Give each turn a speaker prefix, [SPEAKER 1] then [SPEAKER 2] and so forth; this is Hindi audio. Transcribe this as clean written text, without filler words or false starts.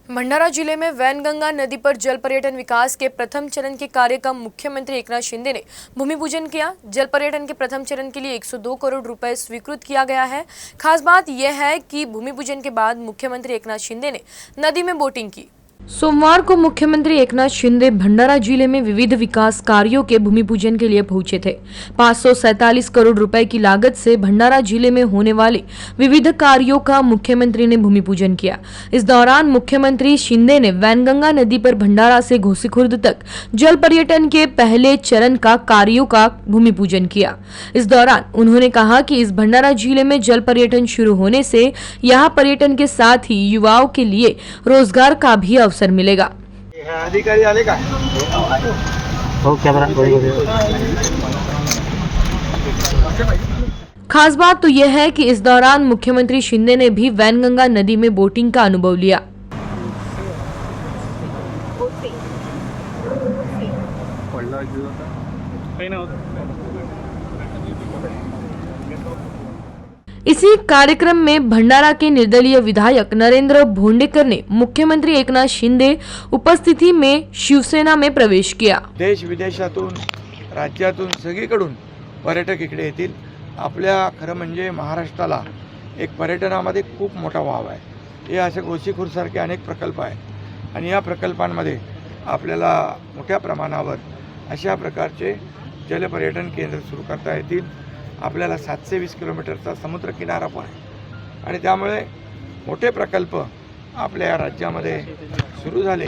[SPEAKER 1] भंडारा जिले में वैनगंगा नदी पर जल पर्यटन विकास के प्रथम चरण के कार्य का मुख्यमंत्री एकनाथ शिंदे ने भूमि पूजन किया। जल पर्यटन के प्रथम चरण के लिए 102 करोड़ रुपए स्वीकृत किया गया है। खास बात यह है कि भूमि पूजन के बाद मुख्यमंत्री एकनाथ शिंदे ने नदी में बोटिंग की। सोमवार को मुख्यमंत्री एकनाथ शिंदे भंडारा जिले में विविध विकास कार्यों के भूमि पूजन के लिए पहुंचे थे। 547 करोड़ रुपए की लागत से भंडारा जिले में होने वाले विविध कार्यों का मुख्यमंत्री ने भूमि पूजन किया। इस दौरान मुख्यमंत्री शिंदे ने वैनगंगा नदी पर भंडारा से घोसीखुर्द तक जल पर्यटन के पहले चरण का कार्यों का भूमि पूजन किया। इस दौरान उन्होंने कहा कि इस भंडारा जिले में जल पर्यटन शुरू होने से यहाँ पर्यटन के साथ ही युवाओं के लिए रोजगार का भी अवसर मिलेगा।
[SPEAKER 2] अधिकारी आले का?
[SPEAKER 1] खास बात तो यह है कि इस दौरान मुख्यमंत्री शिंदे ने भी वैनगंगा नदी में बोटिंग का अनुभव लिया। इसी कार्यक्रम में भंडारा के निर्दलीय विधायक नरेंद्र भोंडेकर ने मुख्यमंत्री एकनाथ शिंदे उपस्थिति में शिवसेना में प्रवेश किया।
[SPEAKER 2] देश विदेशातून राज्यातून सगळीकडून पर्यटक इकडे येतील। आपल्या खरं म्हणजे महाराष्ट्राला एक पर्यटनामध्ये खूप मोठा वाव आहे। हे असे गोसीखुर्दसारखे अनेक प्रकल्प आहेत आणि या प्रकल्पांमध्ये आपल्याला मोठ्या प्रमाणावर अशा प्रकारचे जलपर्यटन केंद्र सुरू करता येतील। आपल्याला 720 किलोमीटरचा समुद्र किनारा पण आहे आणि त्यामुळे मोठे प्रकल्प आपल्या राज्यामध्ये सुरू झाले